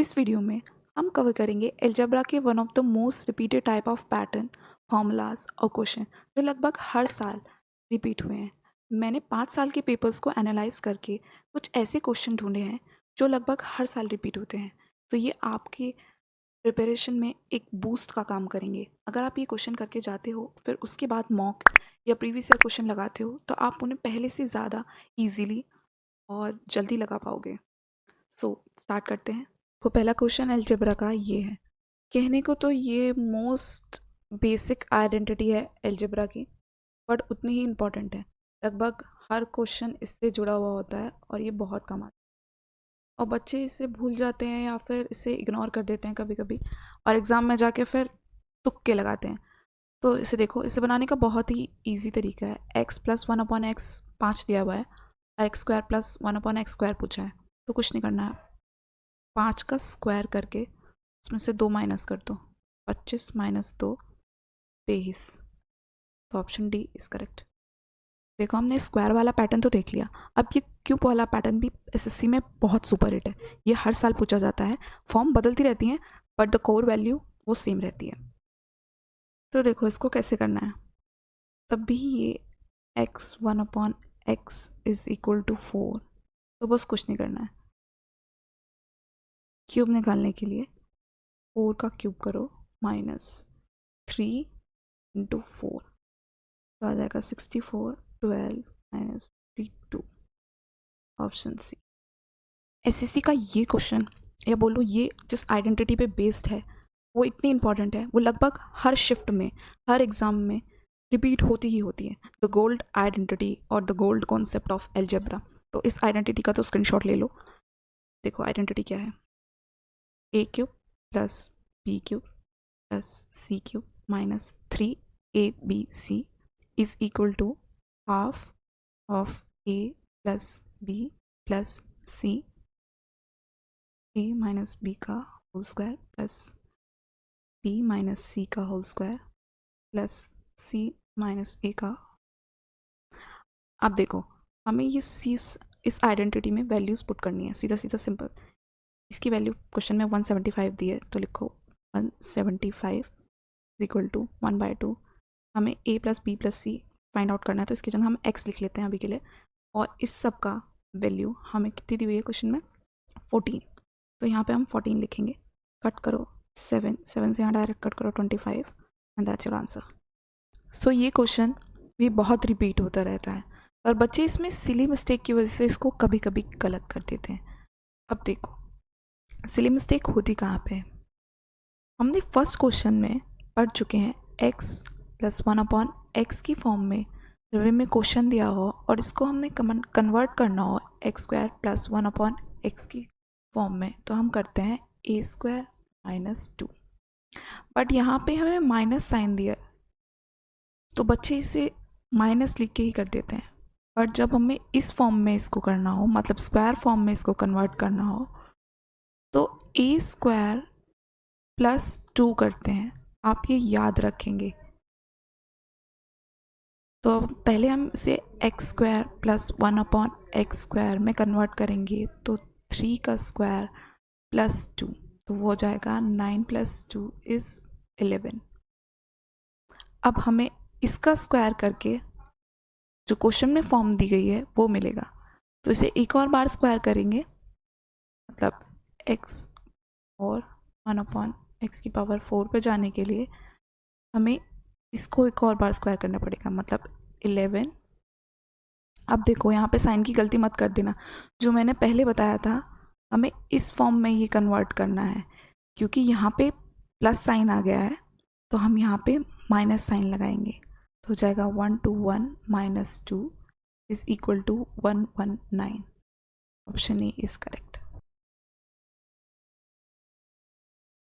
इस वीडियो में हम कवर करेंगे अलजेब्रा के one of the most repeated type of pattern, formulas और क्वेश्चन जो लगभग हर साल रिपीट हुए हैं। मैंने 5 साल के पेपर्स को एनालाइज करके कुछ ऐसे क्वेश्चन ढूंढे हैं जो लगभग हर साल रिपीट होते हैं। तो ये आपके प्रिपरेशन में एक बूस्ट का काम करेंगे। अगर आप ये क्वेश्चन करके जाते हो, फिर उसके बाद मॉक या प्रीवियस ईयर क्वेश्चन लगाते हो, तो आप उन्हें पहले से ज़्यादा ईजीली और जल्दी लगा पाओगे। सो स्टार्ट करते हैं। तो पहला क्वेश्चन अलजेब्रा का ये है। कहने को तो ये मोस्ट बेसिक आइडेंटिटी है अलजेब्रा की, बट उतनी ही इम्पॉर्टेंट है। लगभग हर क्वेश्चन इससे जुड़ा हुआ होता है और ये बहुत कम आता है और बच्चे इसे भूल जाते हैं या फिर इसे इग्नोर कर देते हैं कभी कभी, और एग्ज़ाम में जाके फिर तुक्के लगाते हैं। तो इसे देखो, इसे बनाने का बहुत ही ईजी तरीका है। एक्स प्लस 1/x 5 दिया हुआ है और x square plus 1/x square पूछा है। तो कुछ नहीं करना है, 5 का स्क्वायर करके उसमें से 2 माइनस कर दो। 25 - 2 23। तो ऑप्शन डी इज करेक्ट। देखो, हमने स्क्वायर वाला पैटर्न तो देख लिया। अब ये क्यूब वाला पैटर्न भी एसएससी में बहुत सुपर हिट है। ये हर साल पूछा जाता है। फॉर्म बदलती रहती हैं बट द कोर वैल्यू वो सेम रहती है। तो देखो, इसको कैसे करना है। तब भी ये x 1/x is equal to 4। तो बस कुछ नहीं करना है। क्यूब निकालने के लिए 4 का क्यूब करो -3 × 4, तो आ जाएगा 64। 12 - 52, ऑप्शन सी। एसएससी का ये क्वेश्चन, या बोलो ये जिस आइडेंटिटी पे बेस्ड है, वो इतनी इंपॉर्टेंट है। वो लगभग हर शिफ्ट में, हर एग्जाम में रिपीट होती ही होती है। द गोल्ड आइडेंटिटी और the gold concept of algebra. तो इस आइडेंटिटी का तो स्क्रीनशॉट ले लो। देखो आइडेंटिटी क्या है। a³ + b³ + c³ - 3abc is equal to half of a plus b plus c, a minus b का whole square plus b minus c का whole square plus c minus a का। अब देखो, हमें ये c इस आइडेंटिटी में values put करनी है, सीधा सीधा सिंपल। इसकी वैल्यू क्वेश्चन में 175 दी है, तो लिखो 175 = 1/2। हमें a + b + c find out करना है, तो इसकी जगह हम x लिख लेते हैं अभी के लिए। और इस सब का वैल्यू हमें कितनी दी हुई है क्वेश्चन में, 14। तो यहाँ पे हम 14 लिखेंगे। कट करो 7 से यहाँ डायरेक्ट कट करो 25 एंड दैट्स योर आंसर। सो ये क्वेश्चन भी बहुत रिपीट होता रहता है और बच्चे इसमें सिली मिस्टेक की वजह से इसको कभी कभी गलत कर देते हैं। अब देखो, सिली मिस्टेक होती कहाँ पे। हमने फर्स्ट क्वेश्चन में पढ़ चुके हैं x + 1/x की फॉर्म में। जब हमें क्वेश्चन दिया हो और इसको हमने कन्वर्ट करना हो x² + 1/x की फॉर्म में, तो हम करते हैं a² - 2। बट यहाँ पे हमें माइनस साइन दिया, तो बच्चे इसे माइनस लिख के ही कर देते हैं। बट जब हमें इस फॉर्म में इसको करना हो, मतलब स्क्वायर फॉर्म में इसको कन्वर्ट करना हो, तो a² + 2 करते हैं। आप ये याद रखेंगे। तो पहले हम इसे x² + 1/x² में कन्वर्ट करेंगे, तो 3 का स्क्वायर + 2, तो वो हो जाएगा 9 + 2 = 11। अब हमें इसका स्क्वायर करके जो क्वेश्चन में फॉर्म दी गई है वो मिलेगा। तो इसे एक और बार स्क्वायर करेंगे, मतलब x और 1/x⁴ पे जाने के लिए हमें इसको एक और बार स्क्वायर करना पड़ेगा, मतलब 11। अब देखो, यहाँ पे साइन की गलती मत कर देना। जो मैंने पहले बताया था, हमें इस फॉर्म में ही कन्वर्ट करना है, क्योंकि यहाँ पे प्लस साइन आ गया है, तो हम यहाँ पे माइनस साइन लगाएंगे। तो हो जाएगा 1 to 1 - 2 = 119। Option A is correct.